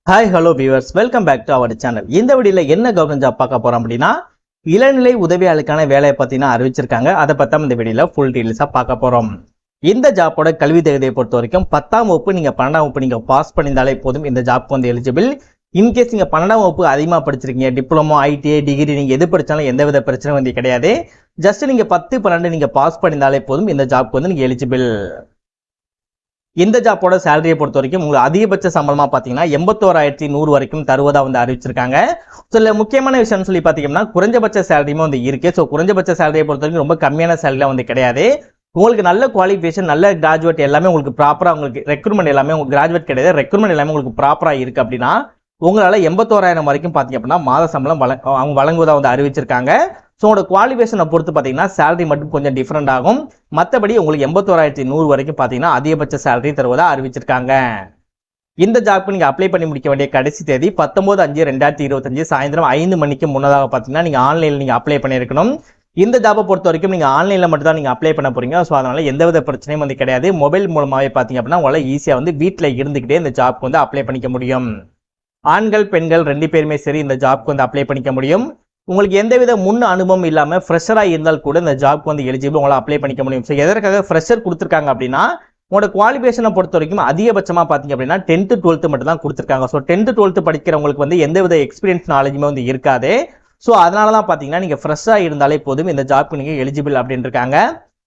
Hi hello viewers, welcome back to our channel. இந்த வீடியோவில் என்ன கவர்மெண்ட் ஜாப் பார்க்க போறோம் அப்படின்னா, இளநிலை உதவியாளருக்கான வேலையை பார்த்தீங்கன்னா அறிவிச்சிருக்காங்க. அதை பற்றி இந்த வீடியோவில் ஃபுல் டீடைல்ஸாக பார்க்க போறோம். இந்த ஜாப்போட கல்வி தகுதியை பொறுத்த வரைக்கும் 10ஆம் வகுப்பு நீங்கள் 12ஆம் வகுப்பு நீங்கள் பாஸ் பண்ணியிருந்தாலே போதும் இந்த ஜாப்க்கு வந்து எலிஜிபிள். இன்கேஸ் நீங்கள் 12ஆம் வகுப்பு அதிகமாக படிச்சிருக்கீங்க, டிப்ளமோ, ஐடிஐ, டிகிரி நீங்கள் எது படித்தாலும் எந்தவித பிரச்சனை வந்து கிடையாது. ஜஸ்ட் நீங்கள் 10, 12 நீங்கள் பாஸ் பண்ணியிருந்தாலே போதும் இந்த ஜாப்க்கு வந்து நீங்கள் எலிஜிபிள். இந்த ஜாப்போட சேலரியை பொறுத்த வரைக்கும் உங்களுக்கு அதிகபட்ச சம்பளமா பாத்தீங்கன்னா 81,100 வரைக்கும் தருவதா வந்து அறிவிச்சிருக்காங்க. சில முக்கியமான விஷயம்னு சொல்லி பாத்தீங்கன்னா குறைஞ்சபட்ச சேலரியுமே வந்து இருக்கு. ஸோ குறைஞ்சபட்ச சேலரியை பொறுத்த வரைக்கும் ரொம்ப கம்மியான சேலரிலாம் வந்து கிடையாது. உங்களுக்கு நல்ல குவாலிஃபிகேஷன், நல்ல கிராஜுவேட் எல்லாமே உங்களுக்கு ப்ராப்பரா, உங்களுக்கு ரெக்ரூட்மெண்ட் எல்லாமே உங்களுக்கு கிராஜுவேட் கிடையாது, ரெக்ரூட்மெண்ட் எல்லாமே உங்களுக்கு ப்ராப்பரா இருக்கு அப்படின்னா உங்களால 81,000 வரைக்கும் பாத்தீங்க அப்படின்னா மாத சம்பளம் அவங்க வழங்குவதா வந்து அறிவிச்சிருக்காங்க. ஸோ உங்களோட குவாலிஃபிகேஷனை பொறுத்து பார்த்தீங்கன்னா சேலரி மட்டும் கொஞ்சம் டிஃப்ரெண்ட் ஆகும். மற்றபடி உங்களுக்கு 81,100 வரைக்கும் பார்த்தீங்கன்னா அதிகபட்ச சேலரி தருவதாக அறிவிச்சிருக்காங்க. இந்த ஜாப்க்கு நீங்கள் அப்ளை பண்ணி முடிக்க வேண்டிய கடைசி தேதி 19/5/2025 சாயந்தரம் 5 மணிக்கு முன்னதாக பார்த்தீங்கன்னா நீங்கள் ஆன்லைனில் நீங்கள் அப்ளை பண்ணியிருக்கணும். இந்த ஜாப்பை பொறுத்த வரைக்கும் நீங்கள் ஆன்லைனில் மட்டும் தான் நீங்கள் அப்ளை பண்ண போறீங்க. ஸோ அதனால எந்தவித பிரச்சனையும் வந்து கிடையாது. மொபைல் மூலமாகவே பார்த்தீங்க அப்படின்னா உங்களால் ஈஸியாக வந்து வீட்டில் இருந்துக்கிட்டே இந்த ஜாப்க்கு வந்து அப்ளை பண்ணிக்க முடியும். ஆண்கள் பெண்கள் 2 பேருமே சரி இந்த ஜாப்க்கு வந்து அப்ளை பண்ணிக்க முடியும். உங்களுக்கு எந்தவித முன் அனுபவம் இல்லாமல் ஃப்ரெஷராக இருந்தால் கூட இந்த ஜாப்க்கு வந்து எலிஜிபிள், உங்களால் அப்ளை பண்ணிக்க முடியும். ஸோ எதற்காக ஃப்ரெஷர் கொடுத்துருக்காங்க அப்படின்னா உங்களோட குவாலிஃபிகேஷனை பொறுத்த வரைக்கும் அதிகபட்சமாக பார்த்தீங்க அப்படின்னா 10th 12th மட்டும் தான் கொடுத்துருக்காங்க. ஸோ 10th 12th படிக்கிறவங்களுக்கு வந்து எந்தவித எக்ஸ்பீரியன்ஸ் நாலேஜுமே வந்து இருக்காது. ஸோ அதனால தான் பார்த்தீங்கன்னா நீங்கள் ஃப்ரெஷ்ஷாக இருந்தாலே போதும் இந்த ஜாப்க்கு நீங்கள் எலிஜிபிள் அப்படின்னு இருக்காங்க.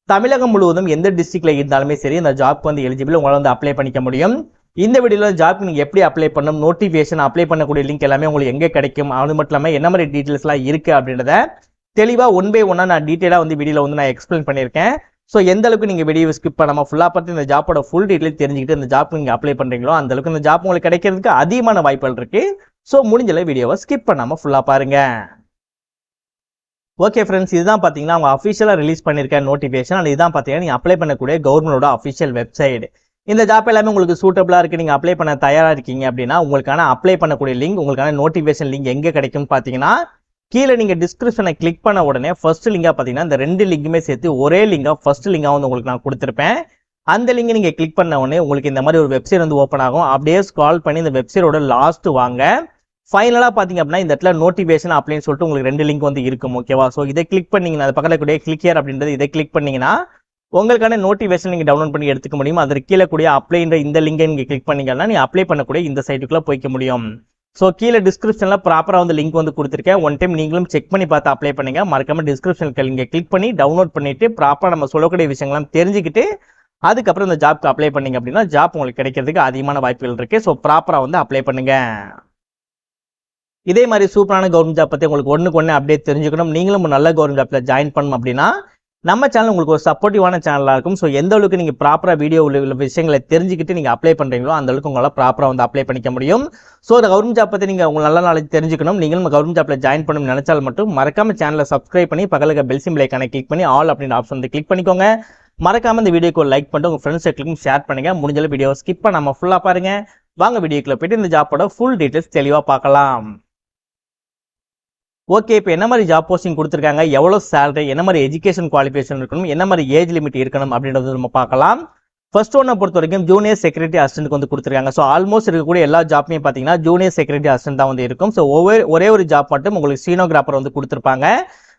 தமிழகம் முழுவதும் எந்த டிஸ்ட்ரிக்ட்ல இருந்தாலுமே சரி இந்த ஜாப்க்கு வந்து எலிஜிபிள், உங்களால் வந்து அப்ளை பண்ணிக்க முடியும். இந்த வீடியோவில் ஜாப்க்கு நீங்கள் எப்படி அப்ளை பண்ணணும், நோட்டிஃபிகேஷன், அப்ளை பண்ணக்கூடிய லிங்க் எல்லாமே உங்களுக்கு எங்கே கிடைக்கும், அது மட்டும் இல்லாமல் என்ன மாதிரி டீட்டெயில்ஸ்லாம் இருக்குது அப்படின்றத தெளிவாக 1 by 1 நான் டீட்டெயிலாக வந்து வீடியோவில் வந்து நான் எக்ஸ்பிளைன் பண்ணியிருக்கேன். ஸோ எந்த அளவுக்கு நீங்கள் வீடியோ ஸ்கிப் பண்ணாமல் ஃபுல்லாக பார்த்து இந்த ஜாப்போட ஃபுல் டீட்டெயில் தெரிஞ்சுக்கிட்டு இந்த ஜாப்க்கு நீங்கள் அப்ளை பண்ணுறீங்களோ அந்த அளவுக்கு இந்த ஜாப் உங்களுக்கு கிடைக்கிறதுக்கு அதிகமான வாய்ப்புகள் இருக்குது. ஸோ முடிஞ்சளவு வீடியோவை ஸ்கிப் பண்ணாமல் ஃபுல்லாக பாருங்கள். ஓகே ஃப்ரெண்ட்ஸ், இதுதான் பார்த்தீங்கன்னா அவங்க அஃபிஷியலாக ரிலீஸ் பண்ணியிருக்க நோட்டிஃபிகேஷன். அது இதுதான் பார்த்தீங்கன்னா நீங்கள் அப்ளை பண்ணக்கூடிய கவர்மெண்டோட அஃபிஷியல் வெப்சைட். இந்த ஜாப் எல்லாமே உங்களுக்கு சூட்டபிளாக இருக்குது, நீங்கள் அப்ளை பண்ண தயாராக இருக்கீங்க அப்படின்னா உங்களுக்கான அப்ளை பண்ணக்கூடிய லிங்க், உங்களுக்கான நோட்டிஃபிகேஷன் லிங்க் எங்கே கிடைக்கும்னு பார்த்தீங்கன்னா கீழே நீங்கள் டிஸ்கிரிப்ஷனை கிளிக் பண்ண உடனே ஃபர்ஸ்ட் லிங்காக பார்த்தீங்கன்னா இந்த 2 லிங்குமே சேர்த்து ஒரே லிங்காக ஃபர்ஸ்ட் லிங்காக வந்து உங்களுக்கு நான் கொடுத்துருப்பேன். அந்த லிங்கை நீங்கள் கிளிக் பண்ண உடனே உங்களுக்கு இந்த மாதிரி ஒரு வெப்சைட் வந்து ஓப்பன் ஆகும். அப்படியே ஸ்க்ரால் பண்ணி இந்த வெப்சைட்டோட லாஸ்ட் வாங்க. ஃபைனலாக பார்த்தீங்க அப்படின்னா இந்த இடத்துல நோட்டிஃபிகேஷன் அப்படின்னு சொல்லிட்டு உங்களுக்கு 2 லிங்க் வந்து இருக்கும். ஓகேவா? ஸோ இதை கிளிக் பண்ணிங்கன்னா அது பக்கத்தில் கூடிய கிளிக் ஹியர் அப்படின்றது இதை கிளிக் பண்ணிங்கன்னா உங்களுக்கான நோட்டிஃபிகேஷன் நீங்கள் டவுன்லோட் பண்ணி எடுத்துக்க முடியும். அதற்கு கீழே கூடிய அப்ளைன்ற இந்த லிங்கை நீங்கள் கிளிக் பண்ணீங்கன்னா நீங்கள் அப்ளை பண்ணக்கூடிய இந்த சைட்டுக்குள்ளே போய்க்க முடியும். ஸோ கீழே டிஸ்கிரிப்ஷனில் ப்ராப்பராக வந்து லிங்க் வந்து கொடுத்துருக்கேன். ஒன் டைம் நீங்களும் செக் பண்ணி பார்த்து அப்ளை பண்ணுங்க. மறக்காம டிஸ்கிரிப்ஷனுக்கு லிங்கை கிளிக் பண்ணி டவுன்லோட் பண்ணிட்டு ப்ராப்பராக நம்ம சொல்லக்கூடிய விஷயங்கள்லாம் தெரிஞ்சுக்கிட்டு அதுக்கப்புறம் இந்த ஜாப்க்கு அப்ளை பண்ணீங்க அப்படின்னா ஜாப் உங்களுக்கு கிடைக்கிறதுக்கு அதிகமான வாய்ப்புகள் இருக்குது. ஸோ ப்ராப்பராக வந்து அப்ளை பண்ணுங்க. இதே மாதிரி சூப்பரான கவர்மெண்ட் ஜாப் பற்றி உங்களுக்கு ஒன்றுக்கு ஒன்று அப்டேட் தெரிஞ்சுக்கணும், நீங்களும் நல்ல கவர்மெண்ட் ஜாப்பில் ஜாயின் பண்ணணும் அப்படின்னா நம்ம சேனல் உங்களுக்கு ஒரு சப்போர்ட்டிவான சேனலாக இருக்கும். ஸோ எந்த அளவுக்கு நீங்கள் ப்ராப்பராக வீடியோ உள்ள விஷயங்களை தெரிஞ்சுக்கிட்டு நீங்கள் அப்ளை பண்ணுறீங்களோ அந்த அளவுக்கு உங்களால் ப்ராப்பராக வந்து அப்ளை பண்ணிக்க முடியும். ஸோ அந்த கவர்மெண்ட் ஜாப் பற்றி நீங்கள் உங்களுக்கு நல்ல நாலேஜ் தெரிஞ்சுக்கணும், நீங்களும் கவர்மெண்ட் ஜாப்பில் ஜாயின் பண்ணணும்னு நினைச்சால் மட்டும் மறக்காம சேனலை சப்ஸ்கிரைப் பண்ணி பக்கத்தில் பெல் சிம்பிள் ஐகானை கிளிக் பண்ணி ஆல் அப்படின்ற ஆப்ஷன் வந்து கிளிக் பண்ணிக்கோங்க. மறக்காம இந்த வீடியோக்கு ஒரு லைக் பண்ணிட்டு உங்கள் ஃப்ரெண்ட்ஸ் சர்க்கிளுக்கும் ஷேர் பண்ணுங்க. முடிஞ்சளவு வீடியோ ஸ்கிப் பண்ணாமல் ஃபுல்லாக பாருங்க. வாங்க வீடியோக்குள்ள போயிட்டு இந்த ஜாப்போட ஃபுல் டீட்டெயில்ஸ் தெளிவாக பார்க்கலாம். ஓகே, இப்போ என்ன மாதிரி ஜாப் போஸ்டிங் கொடுத்துருக்காங்க, எவ்வளோ சேலரி, என்ன மாதிரி எஜுகேஷன் குவாலிஃபிகேஷன் இருக்கணும், என்ன மாதிரி ஏஜ் லிமிட் இருக்கணும் அப்படின்றது நம்ம பார்க்கலாம். ஃபர்ஸ்ட் ஒன்னை பொறுத்த வரைக்கும் ஜூனியர் செக்யூரிட்டி அசிஸ்டன்ட் வந்து கொடுத்துருக்காங்க. ஸோ ஆல்மோஸ்ட் இருக்கக்கூடிய எல்லா ஜாப்புமே பார்த்தீங்கன்னா ஜூனியர் செக்யூரிட்டி அசிஸ்டன்ட் தான் வந்து இருக்கும். ஸோ ஒரே ஒரு ஜாப் மட்டும் உங்களுக்கு ஸ்டீனோகிராஃபர் வந்து கொடுத்துருப்பாங்க.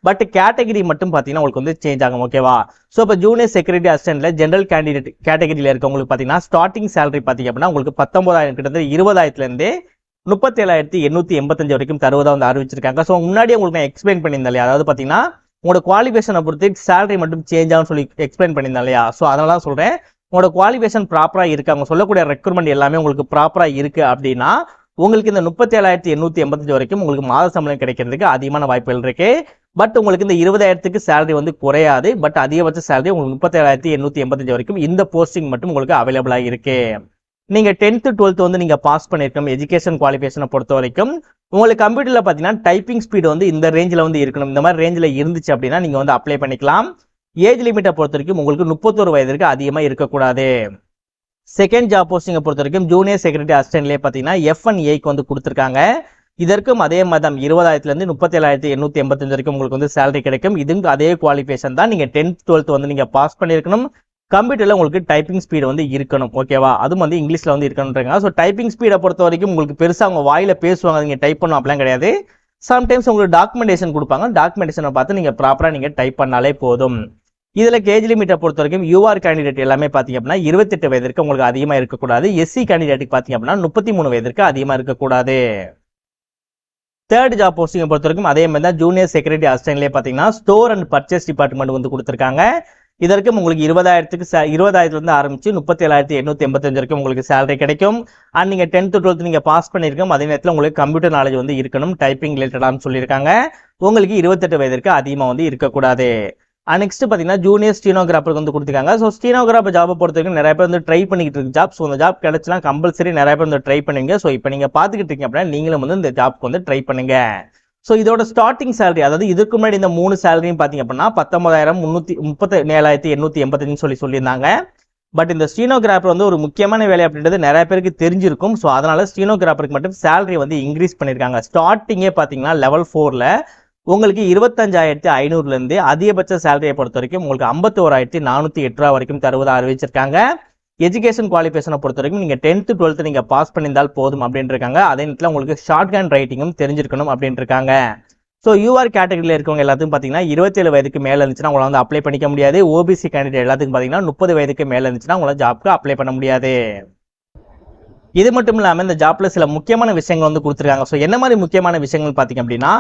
பட் கேட்டகரி மட்டும் பார்த்தீங்கன்னா உங்களுக்கு வந்து சேஞ்ச் ஆகும். ஓகேவா? ஸோ இப்போ ஜூனியர் செக்யூரிட்டி அசிஸ்டன்ட்ல ஜென்ரல் கேண்டிடேட் கேட்டகரியில் இருக்கவங்களுக்கு பார்த்தீங்கன்னா ஸ்டார்டிங் சேலரி பார்த்தீங்க அப்படின்னா உங்களுக்கு 19,000 கிட்டத்தட்ட 20,000லேருந்தே 37,885 வரைக்கும் தருவதாக வந்து அறிவிச்சிருக்காங்க. ஸோ முன்னாடி உங்களுக்கு நான் எக்ஸ்பிளைன் பண்ணியிருந்தேன் இல்லையா, அதாவது பார்த்தீங்கன்னா உங்களோட குவாலிஃபிகேஷனை பொறுத்து சேலரி மட்டும் சேஞ்ச் ஆகும்னு சொல்லி எக்ஸ்பிளைன் பண்ணியிருந்தேன் இல்லையா. ஸோ அதனால தான் சொல்கிறேன், உங்களோட குவாலிஃபிகேஷன் ப்ராப்பராக இருக்குது, அவங்க சொல்லக்கூடிய ரெக்ரூட்மெண்ட் எல்லாமே உங்களுக்கு ப்ராப்பராக இருக்குது அப்படின்னா உங்களுக்கு இந்த 37,885 வரைக்கும் உங்களுக்கு மாத சம்பளம் கிடைக்கிறதுக்கு அதிகமான வாய்ப்புகள் இருக்கு. பட் உங்களுக்கு இந்த 20,000க்கு சேலரி வந்து குறையாது. பட் அதிகபட்ச சேலரி உங்களுக்கு 37,885 வரைக்கும் இந்த போஸ்டிங் மட்டும் உங்களுக்கு அவைலபிளாக இருக்கு. நீங்கள் 10th 12th வந்து நீங்கள் பாஸ் பண்ணியிருக்கணும். எஜுகேஷன் குவாலிஃபிகேஷனை பொறுத்த வரைக்கும் உங்களுக்கு கம்ப்யூட்டரில் பார்த்தீங்கன்னா டைப்பிங் ஸ்பீடு வந்து இந்த ரேஞ்சில் வந்து இருக்கணும். இந்த மாதிரி ரேஞ்சில் இருந்துச்சு அப்படின்னா நீங்கள் வந்து அப்ளை பண்ணிக்கலாம். ஏஜ் லிமிட்டை பொறுத்த வரைக்கும் உங்களுக்கு 31 வயதிற்கு அதிகமாக இருக்கக்கூடாது. செகண்ட் ஜாப் போஸ்டிங்கை பொறுத்த வரைக்கும் ஜூனியர் செக்யூரிட்டி அசிஸ்டன்ட்லேயே பார்த்தீங்கன்னா F1Aக்கு வந்து கொடுத்துருக்காங்க. இதற்கும் அதே மாதம் 20,000லேருந்து 37,885 வரைக்கும் உங்களுக்கு வந்து சேலரி கிடைக்கும். இதுக்கு அதே குவாலிஃபிகேஷன் தான். நீங்கள் 10th 12th வந்து நீங்கள் பாஸ் பண்ணியிருக்கணும். கம்ப்யூட்டரில் உங்களுக்கு டைப்பிங் ஸ்பீடு வந்து இருக்கணும், ஓகேவா? அதுவும் வந்து இங்கிலீஷில் வந்து இருக்கணுன்றாங்க. ஸோ டைப்பிங் ஸ்பீடை பொறுத்த வரைக்கும் உங்களுக்கு பெருசாக அவங்க வாயில் பேசுவாங்க, நீங்கள் டைப் பண்ணணும் அப்படிலாம் கிடையாது. சம்டைம்ஸ் உங்களுக்கு டாக்குமெண்டேஷன் கொடுப்பாங்க, டாக்குமெண்டேஷனை பார்த்து நீங்கள் ப்ராப்பராக நீங்கள் டைப் பண்ணாலே போதும். இதில் கேஜ் லிமிட்டை பொறுத்த வரைக்கும் யூஆர் கேண்டிடேட் எல்லாமே பார்த்தீங்க அப்படின்னா 28 வயதிற்கு உங்களுக்கு அதிகமாக இருக்கக்கூடாது. எஸ்சி கேண்டிடேட்டுக்கு பார்த்தீங்க அப்படின்னா 33 வயதிற்கு அதிகமாக இருக்கக்கூடாது. தேர்ட் ஜாப் போஸ்டிங்கை பொறுத்த வரைக்கும் அதே மாதிரி தான் ஜூனியர் செக்யூரிட்டி அசிஸ்டன்ட்லேயே பார்த்தீங்கன்னா ஸ்டோர் அண்ட் பர்ச்சேஸ் டிபார்ட்மெண்ட் வந்து கொடுத்துருக்காங்க. இதற்கு உங்களுக்கு 20,000 ஆரம்பிச்சு 37,885 வரைக்கும் உங்களுக்கு சேலரி கிடைக்கும். அண்ட் நீங்கள் 10th 12th நீங்கள் பாஸ் பண்ணியிருக்கோம், அதே நேரத்தில் உங்களுக்கு கம்ப்யூட்டர் நாலேஜ் வந்து இருக்கணும், டைப்பிங் ரிலேட்டடானு சொல்லியிருக்காங்க. உங்களுக்கு 28 வயதிற்கு அதிகமாக வந்து இருக்கக்கூடாது. நெக்ஸ்ட் பார்த்தீங்கன்னா ஜூனியர் ஸ்டீனோகிராஃபருக்கு வந்து கொடுத்துருக்காங்க. ஸோ ஸ்டீனோகிராஃபர் ஜாபை பொறுத்த வரைக்கும் நிறைய பேர் வந்து ட்ரை பண்ணிக்கிட்டு இருக்கு ஜாப். ஸோ அந்த ஜாப் கிடைச்சுனா கம்பல்சரி நிறைய பேர் வந்து ட்ரை பண்ணுவீங்க. ஸோ இப்போ நீங்கள் பார்த்துக்கிட்டு இருக்கீங்க அப்படின்னா நீங்களும் வந்து இந்த ஜாப்க்கு வந்து ட்ரை பண்ணுங்க. ஸோ இதோட ஸ்டார்டிங் சேலரி, அதாவது இதுக்கு முன்னாடி இந்த 3 சேலரியும் பார்த்தீங்க அப்படின்னா 19,337,885 சொல்லியிருந்தாங்க. பட் இந்த ஸ்டீனோகிராஃபர் வந்து ஒரு முக்கியமான வேலை அப்படின்றது நிறைய பேருக்கு தெரிஞ்சிருக்கும். ஸோ அதனால ஸ்டீனோகிராஃபருக்கு மட்டும் சேலரி வந்து இன்க்ரீஸ் பண்ணியிருக்காங்க. ஸ்டார்டிங்கே பார்த்தீங்கன்னா லெவல் 4ல் உங்களுக்கு 25,500லேருந்து அதிகபட்ச சேலரியை பொறுத்த வரைக்கும் உங்களுக்கு 51,408 ரூபா வரைக்கும் தருவதாக அறிவிச்சிருக்காங்க. எஜுகேஷன் குவாலிஃபிகேஷனை பொறுத்த வரைக்கும் நீங்கள் 10th 12th நீங்கள் பாஸ் பண்ணியிருந்தால் போதும் அப்படின்னு இருக்காங்க. அதே நேரத்தில் உங்களுக்கு ஷார்ட் ஹேண்ட் ரைட்டிங்கும் தெரிஞ்சிருக்கணும் அப்படின்னு இருக்காங்க. ஸோ யூஆர் கேட்டகரியில் இருக்கவங்க எல்லாத்துக்கும் பார்த்தீங்கன்னா 27 வயதுக்கு மேலே இருந்துச்சுன்னா உங்களை வந்து அப்ளை பண்ணிக்க முடியாது. ஓபிசி கேண்டிடேட் எல்லாத்துக்கும் பார்த்தீங்கன்னா 30 வயதுக்கு மேலே இருந்துச்சுன்னா உங்களை ஜாப்க்கு அப்ளை பண்ண முடியாது. இது மட்டும் இல்லாமல் இந்த ஜாப்ல சில முக்கியமான விஷயங்கள் வந்து கொடுத்துருக்காங்க. ஸோ என்ன மாதிரி முக்கியமான விஷயங்கள் பார்த்தீங்க அப்படின்னா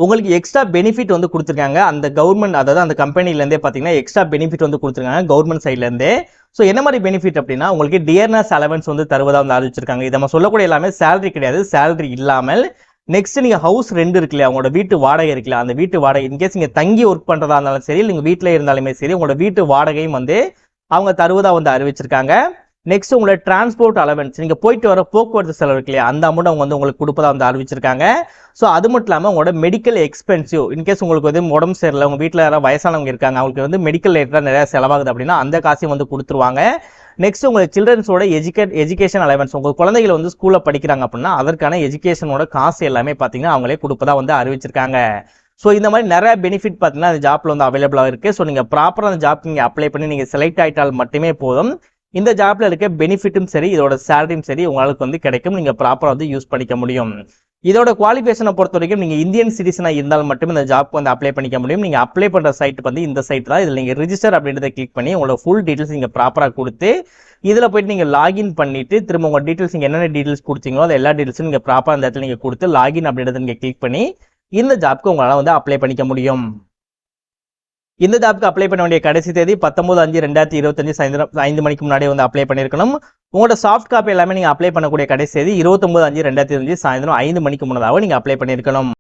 உங்களுக்கு எக்ஸ்ட்ரா பெனிஃபிட் வந்து கொடுத்துருக்காங்க. அந்த கவர்மெண்ட், அதாவது அந்த கம்பெனிலேருந்தே பார்த்தீங்கன்னா எக்ஸ்ட்ரா பெனிஃபிட் வந்து கொடுத்துருக்காங்க கவர்மெண்ட் சைட்லேருந்தே. ஸோ என்ன மாதிரி பெனிஃபிட் அப்படின்னா உங்களுக்கு டியர்னஸ் அலவன்ஸ் வந்து தருவதாக வந்து அறிவிச்சிருக்காங்க. இதை நம்ம சொல்லக்கூடிய எல்லாமே சேலரி கிடையாது, சேலரி இல்லாமல் நெக்ஸ்ட் நீங்கள் ஹவுஸ் ரெண்ட் இருக்குல்ல, உங்களோட வீட்டு வாடகை இருக்குல்ல, அந்த வீட்டு வாடகை இன்கேஸ் நீங்கள் தங்கி ஒர்க் பண்ணுறதா இருந்தாலும் சரி, நீங்கள் வீட்டில் இருந்தாலுமே சரி, உங்களோட வீட்டு வாடகையும் வந்து அவங்க தருவதாக வந்து அறிவிச்சிருக்காங்க. நெக்ஸ்ட் உங்களோட டிரான்ஸ்போர்ட் அலவன்ஸ், நீங்கள் போயிட்டு வர போக்குவரத்து செலவு இருக்கு இல்லையா, அந்த அமௌண்ட் அவங்க வந்து உங்களுக்கு கொடுப்பதாக வந்து அறிவிச்சிருக்காங்க. ஸோ அது மட்டும் இல்லாமல் உங்களோட மெடிக்கல் எக்ஸ்பென்சிவ், இன்கேஸ் உங்களுக்கு வந்து உடம்பு சரியில்லை, உங்கள் வீட்டில் யாராவது வயசானவங்க இருக்காங்க, அவங்களுக்கு வந்து மெடிக்கல் ரிலேட்டடாக நிறைய செலவாகுது அப்படின்னா அந்த காசையும் வந்து கொடுத்துருவாங்க. நெக்ஸ்ட் உங்களுக்கு சில்ட்ரன்ஸோட எஜுகேஷன் அலவன்ஸ், உங்கள் குழந்தைகள் வந்து ஸ்கூலில் படிக்கிறாங்க அப்படின்னா அதற்கான எஜுகேஷனோட காசு எல்லாமே பார்த்தீங்கன்னா அவங்களே கொடுப்பதா வந்து அறிவிச்சிருக்காங்க. ஸோ இந்த மாதிரி நிறைய பெனிஃபிட் பார்த்தீங்கன்னா அந்த ஜாப்ல வந்து அவைலபிளாக இருக்குது. ஸோ நீங்கள் ப்ராப்பராக அந்த ஜாப்க்கு நீங்கள் அப்ளை பண்ணி நீங்கள் செலக்ட் ஆகிட்டால் மட்டுமே போதும். இந்த ஜாப்ல இருக்க பெனிஃபிட்டும் சரி, இதோட சேலரியும் சரி உங்களுக்கு வந்து கிடைக்கும், நீங்கள் ப்ராப்பராக வந்து யூஸ் பண்ணிக்க முடியும். இதோட குவாலிஃபிகேஷனை பொறுத்த வரைக்கும் நீங்கள் இந்தியன் சிட்டிசனாக இருந்தால் மட்டும் இந்த ஜாப்க்கு வந்து அப்ளை பண்ணிக்க முடியும். நீங்கள் அப்ளை பண்ணுற சைட் வந்து இந்த சைட் தான். இதில் நீங்கள் ரிஜிஸ்டர் அப்படின்றத கிளிக் பண்ணி உங்களோட ஃபுல் டீட்டெயில்ஸ் நீங்கள் ப்ராப்பராக கொடுத்து இதில் போயிட்டு நீங்கள் லாகின் பண்ணிட்டு திரும்ப உங்கள் டீட்டெயில்ஸ் நீங்கள் என்னென்ன டீட்டெயில்ஸ் கொடுத்தீங்களோ அது எல்லா டீட்டெயில்ஸும் நீங்கள் ப்ராப்பராக அந்த இடத்துல நீங்கள் கொடுத்து லாகின் அப்படின்றத நீங்கள் கிளிக் பண்ணி இந்த ஜாப்க்கு உங்களால் வந்து அப்ளை பண்ணிக்க முடியும். இந்த ஜாப்க்கு அப்ளை பண்ண வேண்டிய கடைசி தேதி 19/5/2025 சாயந்தரம் 5 மணிக்கு முன்னாடியே வந்து அப்ளை பண்ணியிருக்கணும். உங்களோட சாஃப்ட் காப்பி எல்லாமே நீங்கள் அப்ளை பண்ணக்கூடிய கடைசி தேதி 29/5/2025 சாயந்தரம் 5 மணிக்கு முன்னதாக நீங்கள் அப்ளை பண்ணியிருக்கணும்.